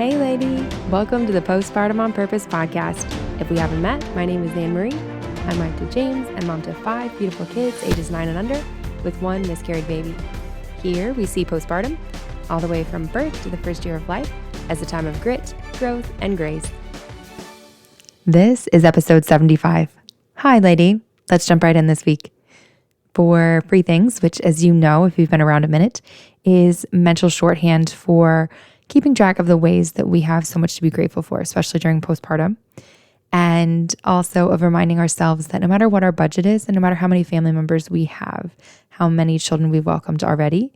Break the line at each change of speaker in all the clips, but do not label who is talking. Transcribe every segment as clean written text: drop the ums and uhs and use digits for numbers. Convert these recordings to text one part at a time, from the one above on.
Hey lady, welcome to the Postpartum on Purpose podcast. If we haven't met, my name is Anne-Marie. I'm wife to James and mom to 5 beautiful kids ages 9 and under with 1 miscarried baby. Here we see postpartum all the way from birth to the first year of life as a time of grit, growth, and grace. This is episode 75. Hi lady, let's jump right in this week. For free things, which as you know, if you've been around a minute, is mental shorthand for keeping track of the ways that we have so much to be grateful for, especially during postpartum. And also of reminding ourselves that no matter what our budget is and no matter how many family members we have, how many children we've welcomed already,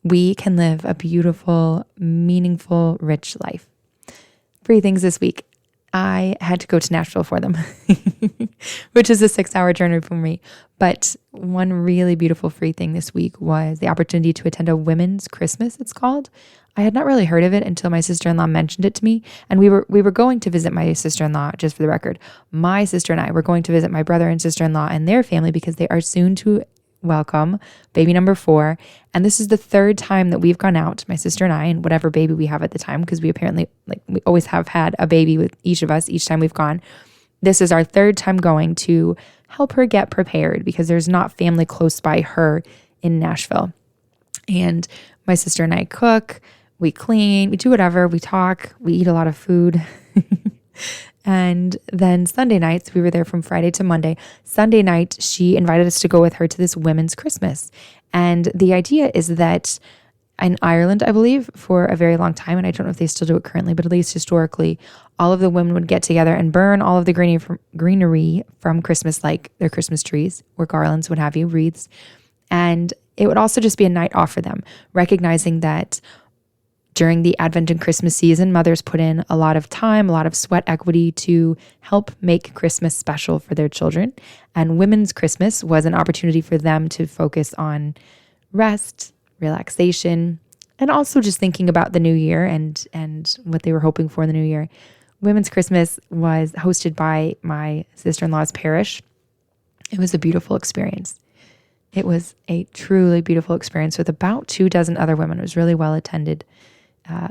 we can live a beautiful, meaningful, rich life. Free things this week. I had to go to Nashville for them, which is a 6-hour journey for me. But one really beautiful free thing this week was the opportunity to attend a women's Christmas, it's called. I had not really heard of it until my sister-in-law mentioned it to me. And we were going to visit my sister-in-law, just for the record. My sister and I were going to visit my brother and sister-in-law and their family because they are soon to welcome baby number 4. And this is the 3rd time that we've gone out, my sister and I, and whatever baby we have at the time, because we apparently, we always have had a baby with each of us each time we've gone. This is our 3rd time going to help her get prepared because there's not family close by her in Nashville. And my sister and I cook, we clean, we do whatever, we talk, we eat a lot of food. And then Sunday nights, we were there from Friday to Monday. Sunday night, she invited us to go with her to this women's Christmas. And the idea is that in Ireland, I believe, for a very long time, and I don't know if they still do it currently, but at least historically, all of the women would get together and burn all of the greenery from Christmas, like their Christmas trees or garlands, what have you, wreaths. And it would also just be a night off for them, recognizing that during the Advent and Christmas season, mothers put in a lot of time, a lot of sweat equity to help make Christmas special for their children. And Women's Christmas was an opportunity for them to focus on rest, relaxation, and also just thinking about the new year and what they were hoping for in the new year. Women's Christmas was hosted by my sister-in-law's parish. It was a beautiful experience. It was a truly beautiful experience with about 24 other women. It was really well attended.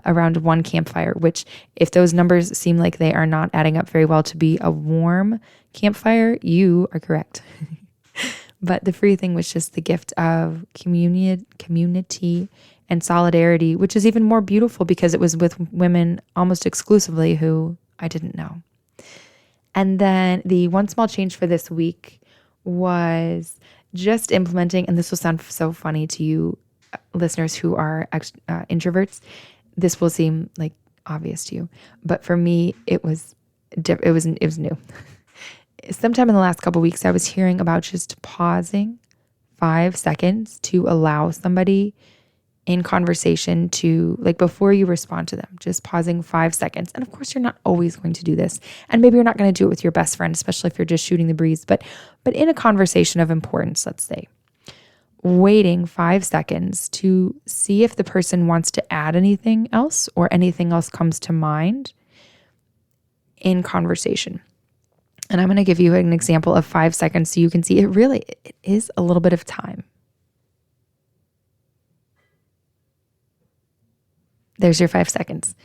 Around one campfire, which if those numbers seem like they are not adding up very well to be a warm campfire, you are correct. But the free thing was just the gift of community and solidarity, which is even more beautiful because it was with women almost exclusively who I didn't know. And then the one small change for this week was just implementing, and this will sound so funny to you listeners who are introverts. This will seem like obvious to you, but for me, it was new. Sometime in the last couple of weeks, I was hearing about just pausing 5 seconds to allow somebody in conversation to, like, before you respond to them, just pausing 5 seconds. And of course, you're not always going to do this, and maybe you're not going to do it with your best friend, especially if you're just shooting the breeze. But in a conversation of importance, let's say, waiting 5 seconds to see if the person wants to add anything else or anything else comes to mind in conversation. And I'm going to give you an example of 5 seconds so you can see it is a little bit of time. There's your 5 seconds.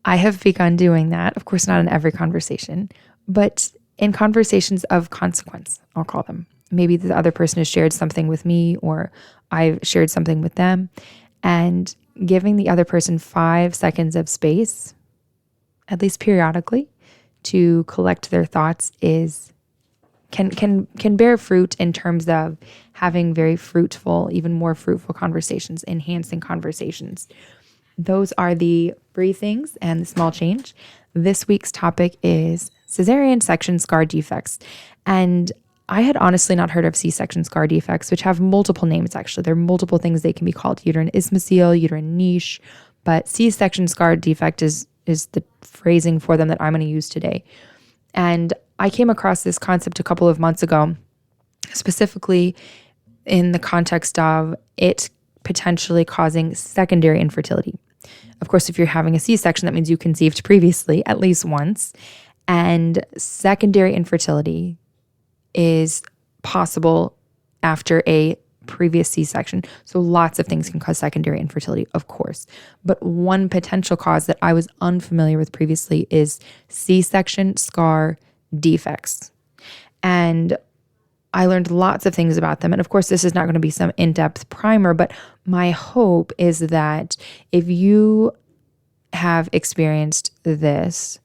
I have begun doing that, of course, not in every conversation, but in conversations of consequence, I'll call them. Maybe the other person has shared something with me or I've shared something with them, and giving the other person 5 seconds of space, at least periodically, to collect their thoughts can bear fruit in terms of having very fruitful, even more fruitful conversations, enhancing conversations. Those are the free things and the small change. This week's topic is Cesearan section scar defects. And I had honestly not heard of C-section scar defects, which have multiple names, actually. There are multiple things they can be called: uterine isthmocele, uterine niche, but C-section scar defect is the phrasing for them that I'm going to use today. And I came across this concept a couple of months ago, specifically in the context of it potentially causing secondary infertility. Of course, if you're having a C-section, that means you conceived previously at least once. And secondary infertility is possible after a previous C-section. So lots of things can cause secondary infertility, of course. But one potential cause that I was unfamiliar with previously is C-section scar defects. And I learned lots of things about them. And of course, this is not going to be some in-depth primer, but my hope is that if you have experienced this,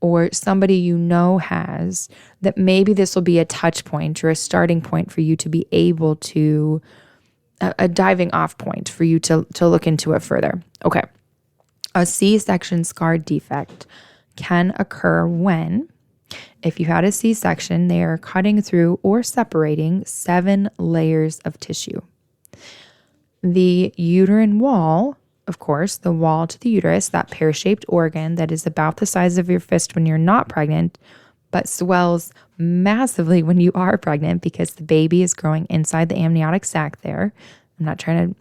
or somebody you know has, that maybe this will be a touch point or a starting point for you to be able to, a diving off point for you to look into it further. Okay. A C-section scar defect can occur when, if you had a C-section, they are cutting through or separating 7 layers of tissue. The uterine wall, of course, the wall to the uterus, that pear-shaped organ that is about the size of your fist when you're not pregnant, but swells massively when you are pregnant because the baby is growing inside the amniotic sac there. I'm not trying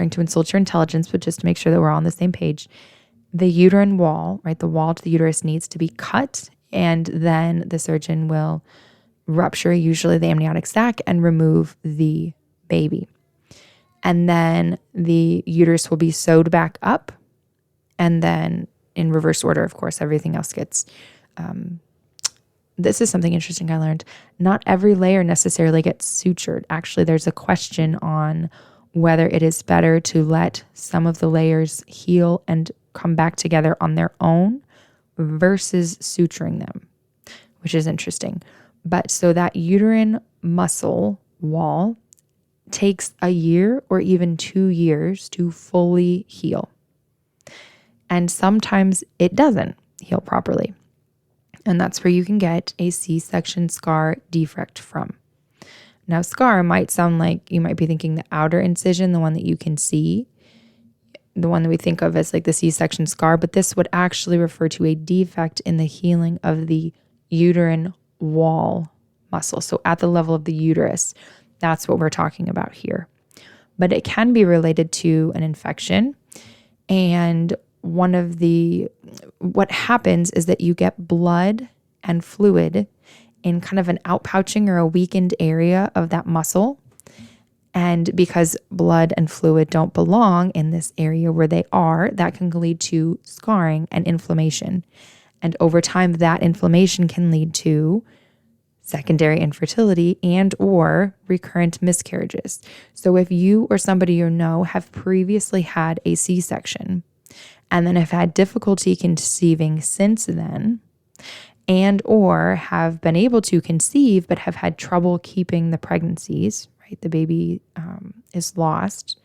to insult your intelligence, but just to make sure that we're all on the same page. The uterine wall, right, the wall to the uterus needs to be cut, and then the surgeon will rupture usually the amniotic sac and remove the baby. And then the uterus will be sewed back up. And then in reverse order, of course, everything else gets, this is something interesting I learned. Not every layer necessarily gets sutured. Actually, there's a question on whether it is better to let some of the layers heal and come back together on their own versus suturing them, which is interesting. But so that uterine muscle wall takes a year or even 2 years to fully heal. And sometimes it doesn't heal properly. And that's where you can get a C-section scar defect from. Now, scar might sound like you might be thinking the outer incision, the one that you can see, the one that we think of as like the C-section scar, but this would actually refer to a defect in the healing of the uterine wall muscle. So at the level of the uterus, that's what we're talking about here. But it can be related to an infection. And what happens is that you get blood and fluid in kind of an outpouching or a weakened area of that muscle. And because blood and fluid don't belong in this area where they are, that can lead to scarring and inflammation. And over time, that inflammation can lead to secondary infertility and or recurrent miscarriages. So if you or somebody you know have previously had a C-section and then have had difficulty conceiving since then, and or have been able to conceive but have had trouble keeping the pregnancies, right? The baby is lost.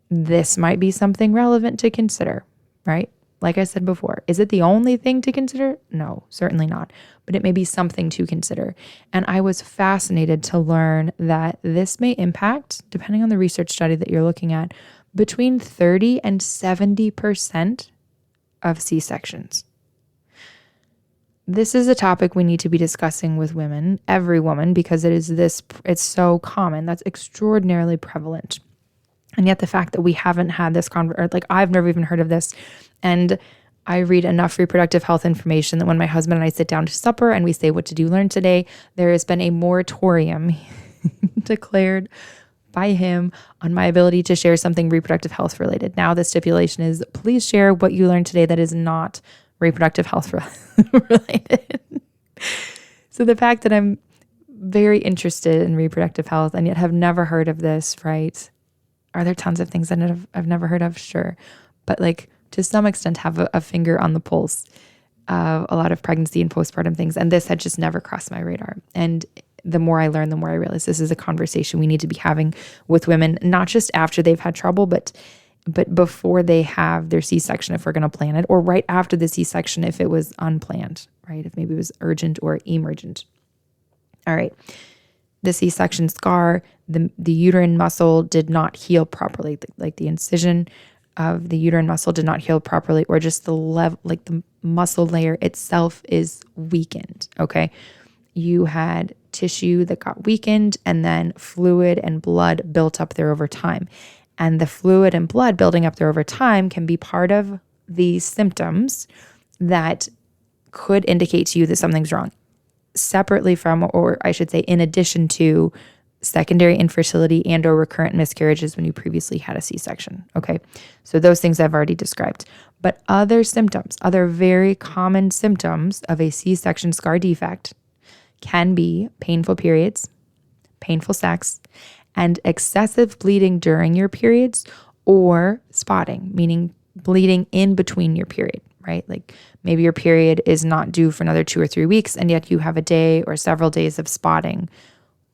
This might be something relevant to consider, right? Like I said before, is it the only thing to consider? No, certainly not. But it may be something to consider. And I was fascinated to learn that this may impact, depending on the research study that you're looking at, between 30 and 70% of C-sections. This is a topic we need to be discussing with women, every woman, because it's so common. That's extraordinarily prevalent. And yet the fact that we haven't had this I've never even heard of this. And I read enough reproductive health information that when my husband and I sit down to supper and we say, what did you learn today? There has been a moratorium declared by him on my ability to share something reproductive health related. Now the stipulation is, please share what you learned today that is not reproductive health related. So the fact that I'm very interested in reproductive health and yet have never heard of this, right? Are there tons of things that I've never heard of? Sure. But to some extent have a finger on the pulse of a lot of pregnancy and postpartum things. And this had just never crossed my radar. And the more I learn, the more I realize this is a conversation we need to be having with women, not just after they've had trouble, but before they have their C-section, if we're going to plan it, or right after the C-section, if it was unplanned, right? If maybe it was urgent or emergent. All right. The C-section scar, the uterine muscle did not heal properly, like the incision of the uterine muscle did not heal properly, or just the muscle layer itself is weakened, okay? You had tissue that got weakened and then fluid and blood built up there over time. And the fluid and blood building up there over time can be part of the symptoms that could indicate to you that something's wrong. Separately from, or I should say in addition to secondary infertility and or recurrent miscarriages when you previously had a C-section. Okay, so those things I've already described. But other symptoms, other very common symptoms of a C-section scar defect can be painful periods, painful sex, and excessive bleeding during your periods, or spotting, meaning bleeding in between your period, right? Like maybe your period is not due for another 2 or 3 weeks, and yet you have a day or several days of spotting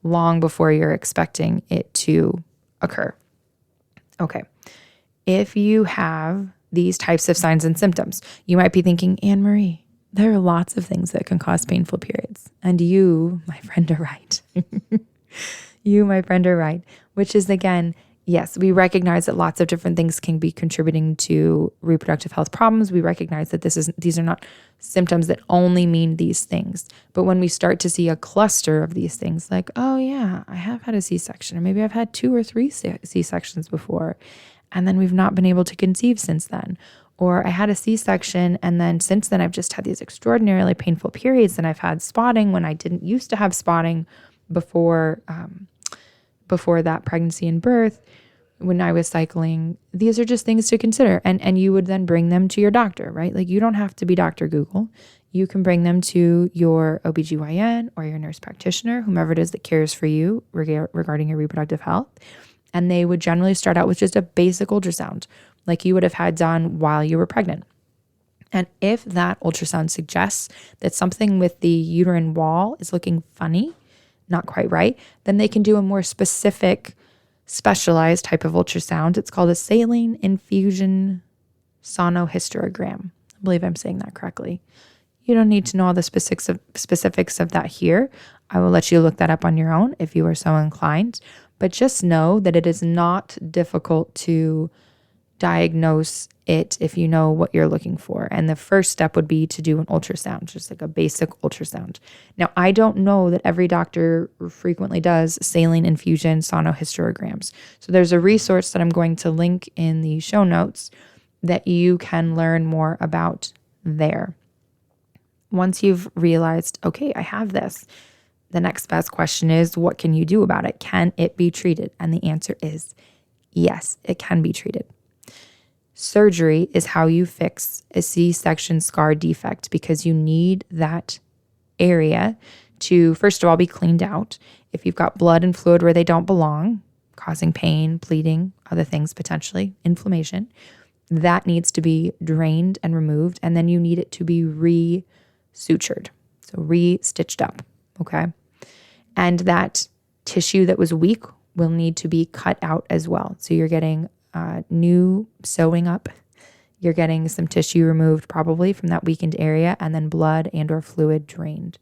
long before you're expecting it to occur. Okay. If you have these types of signs and symptoms, you might be thinking, Anne-Marie, there are lots of things that can cause painful periods. And you, my friend, are right. You, my friend, are right. Which is, again, yes, we recognize that lots of different things can be contributing to reproductive health problems. We recognize that these are not symptoms that only mean these things. But when we start to see a cluster of these things, like, oh yeah, I have had a C-section, or maybe I've had 2 or 3 C-sections before, and then we've not been able to conceive since then. Or I had a C-section, and then since then I've just had these extraordinarily painful periods, and I've had spotting when I didn't used to have spotting before that pregnancy and birth, when I was cycling. These are just things to consider. And you would then bring them to your doctor, right? Like you don't have to be Dr. Google. You can bring them to your OBGYN or your nurse practitioner, whomever it is that cares for you regarding your reproductive health. And they would generally start out with just a basic ultrasound, like you would have had done while you were pregnant. And if that ultrasound suggests that something with the uterine wall is looking funny, not quite right, then they can do a more specific, specialized type of ultrasound. It's called a saline infusion sonohysterogram. I believe I'm saying that correctly. You don't need to know all the specifics of that here. I will let you look that up on your own if you are so inclined. But just know that it is not difficult to diagnose it if you know what you're looking for. And the first step would be to do an ultrasound, just like a basic ultrasound. Now, I don't know that every doctor frequently does saline infusion sonohysterograms. So there's a resource that I'm going to link in the show notes that you can learn more about there. Once you've realized, okay, I have this, the next best question is, what can you do about it? Can it be treated? And the answer is yes, it can be treated. Surgery is how you fix a C-section scar defect, because you need that area to, first of all, be cleaned out. If you've got blood and fluid where they don't belong, causing pain, bleeding, other things potentially, inflammation, that needs to be drained and removed. And then you need it to be re-sutured, so re-stitched up, okay? And that tissue that was weak will need to be cut out as well. So you're getting new sewing up. You're getting some tissue removed probably from that weakened area, and then blood and or fluid drained.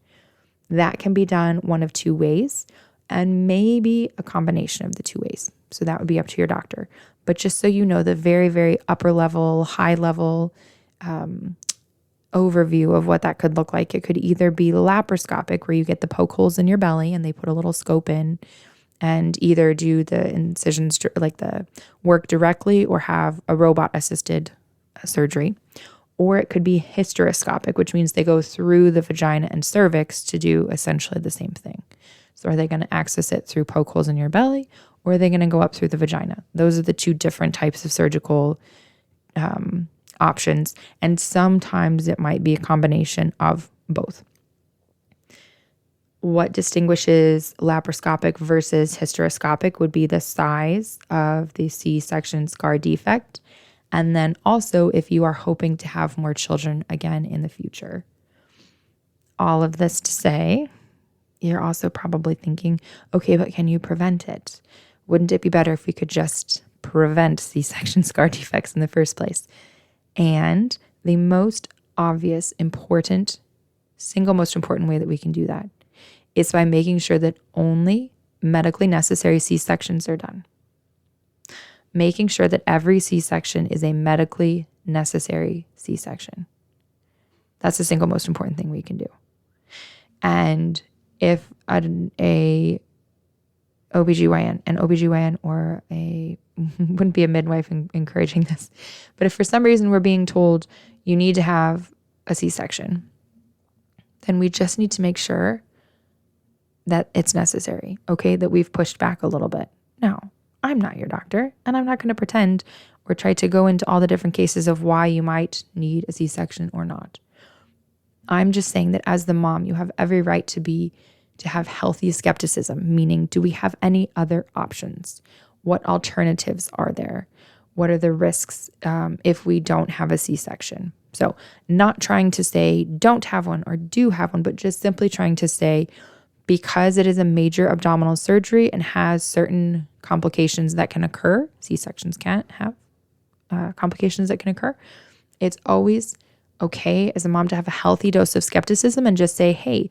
That can be done one of 2 ways, and maybe a combination of the 2 ways. So that would be up to your doctor. But just so you know, the very, very upper level, high level overview of what that could look like, it could either be laparoscopic, where you get the poke holes in your belly and they put a little scope in and either do the incisions, like the work directly, or have a robot assisted surgery. Or it could be hysteroscopic, which means they go through the vagina and cervix to do essentially the same thing. So are they going to access it through poke holes in your belly, or are they going to go up through the vagina? Those are the 2 different types of surgical options. And sometimes it might be a combination of both. What distinguishes laparoscopic versus hysteroscopic would be the size of the C-section scar defect. And then also if you are hoping to have more children again in the future. All of this to say, you're also probably thinking, okay, but can you prevent it? Wouldn't it be better if we could just prevent C-section scar defects in the first place? And the most obvious, single most important way that we can do that is by making sure that only medically necessary C-sections are done. Making sure that every C-section is a medically necessary C-section. That's the single most important thing we can do. And if a OBGYN or wouldn't be a midwife encouraging this, but if for some reason we're being told you need to have a C-section, then we just need to make sure that it's necessary, okay, that we've pushed back a little bit. Now, I'm not your doctor, and I'm not going to pretend or try to go into all the different cases of why you might need a C-section or not. I'm just saying that as the mom, you have every right to have healthy skepticism, meaning, do we have any other options? What alternatives are there? What are the risks if we don't have a C-section? So not trying to say don't have one or do have one, but just simply trying to say, because it is a major abdominal surgery and has certain complications that can occur, C-sections can't have complications that can occur, it's always okay as a mom to have a healthy dose of skepticism and just say, hey,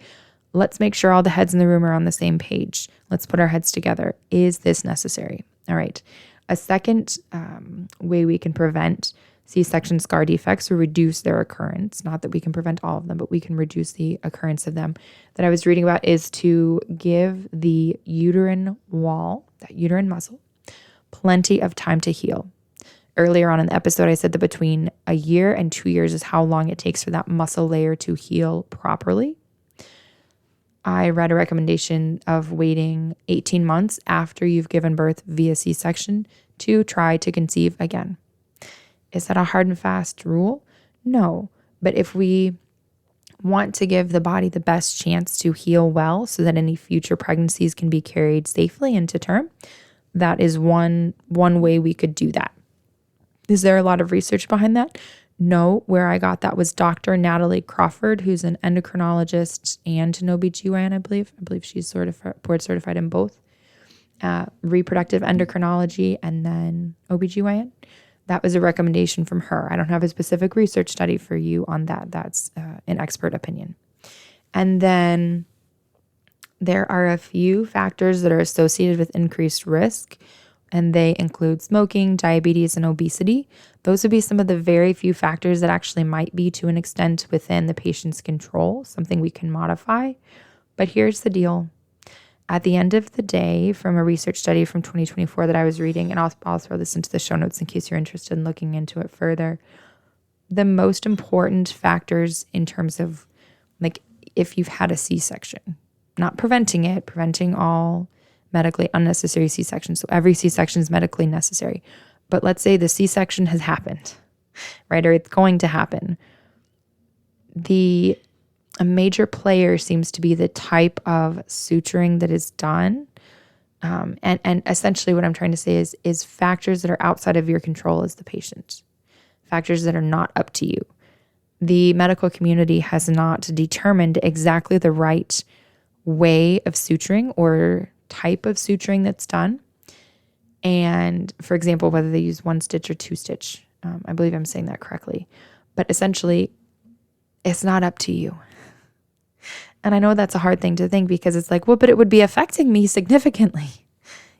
let's make sure all the heads in the room are on the same page. Let's put our heads together. Is this necessary? All right. A second way we can prevent C-section scar defects or reduce their occurrence, not that we can prevent all of them, but we can reduce the occurrence of them, that I was reading about, is to give the uterine wall, that uterine muscle, plenty of time to heal. Earlier on in the episode, I said that between a year and 2 years is how long it takes for that muscle layer to heal properly. I read a recommendation of waiting 18 months after you've given birth via C-section to try to conceive again. Is that a hard and fast rule? No. But if we want to give the body the best chance to heal well so that any future pregnancies can be carried safely into term, that is one way we could do that. Is there a lot of research behind that? No. Where I got that was Dr. Natalie Crawford, who's an endocrinologist and an OBGYN, I believe. I believe she's board certified in both reproductive endocrinology and then OBGYN. That was a recommendation from her. I don't have a specific research study for you on that. That's an expert opinion. And then there are a few factors that are associated with increased risk, and they include smoking, diabetes, and obesity. Those would be some of the very few factors that actually might be, to an extent, within the patient's control, something we can modify. But here's the deal. At the end of the day, from a research study from 2024 that I was reading, and I'll throw this into the show notes in case you're interested in looking into it further, the most important factors in terms of, like, if you've had a C-section, not preventing it, preventing all medically unnecessary C-sections. So every C-section is medically necessary. But let's say the C-section has happened, right? Or it's going to happen. A major player seems to be the type of suturing that is done. And essentially what I'm trying to say is factors that are outside of your control as the patient, factors that are not up to you. The medical community has not determined exactly the right way of suturing or type of suturing that's done. And for example, whether they use 1-stitch or 2-stitch, I believe I'm saying that correctly, but essentially it's not up to you. And I know that's a hard thing to think because it's like, well, but it would be affecting me significantly.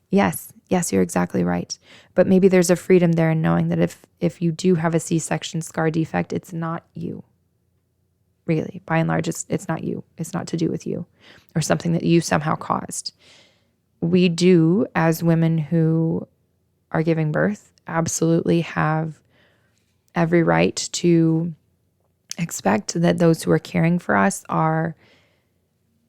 Yes, you're exactly right. But maybe there's a freedom there in knowing that if you do have a C-section scar defect, it's not you. Really, by and large, it's not you. It's not to do with you or something that you somehow caused. We do, as women who are giving birth, absolutely have every right to expect that those who are caring for us are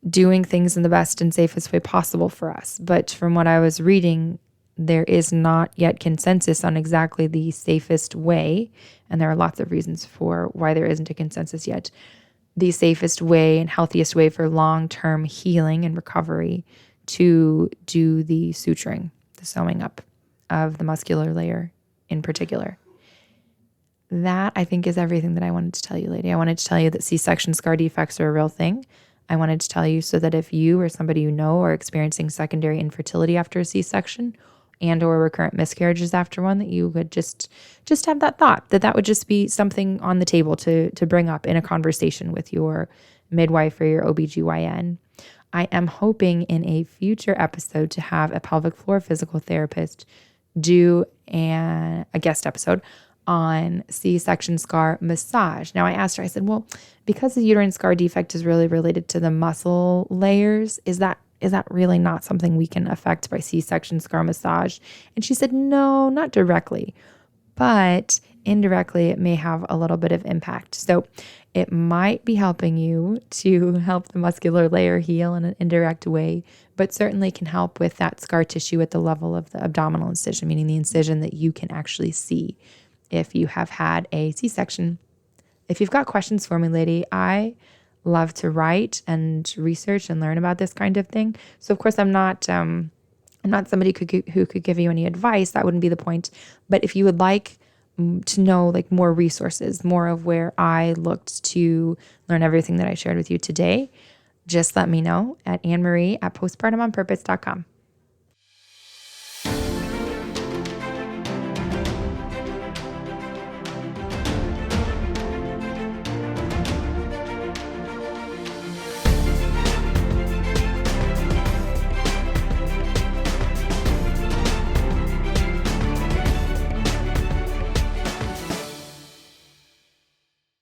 doing things in the best and safest way possible for us. But from what I was reading, there is not yet consensus on exactly the safest way, and there are lots of reasons for why there isn't a consensus yet, the safest way and healthiest way for long-term healing and recovery to do the suturing, the sewing up of the muscular layer in particular. That, I think, is everything that I wanted to tell you, lady. I wanted to tell you that C-section scar defects are a real thing. I wanted to tell you so that if you or somebody you know are experiencing secondary infertility after a C-section and or recurrent miscarriages after one, that you would just have that thought, that would just be something on the table to bring up in a conversation with your midwife or your OBGYN. I am hoping in a future episode to have a pelvic floor physical therapist do a guest episode on C-section scar massage. Now I asked her, I said, well, because the uterine scar defect is really related to the muscle layers, is that really not something we can affect by C-section scar massage? And she said, no, not directly. but indirectly it may have a little bit of impact. So it might be helping you to help the muscular layer heal in an indirect way, but certainly can help with that scar tissue at the level of the abdominal incision, meaning the incision that you can actually see if you have had a C-section. If you've got questions for me, lady, I love to write and research and learn about this kind of thing. So of course I'm not somebody who could give you any advice. That wouldn't be the point. But if you would like to know like more resources, more of where I looked to learn everything that I shared with you today, just let me know at Annemarie@postpartumonpurpose.com.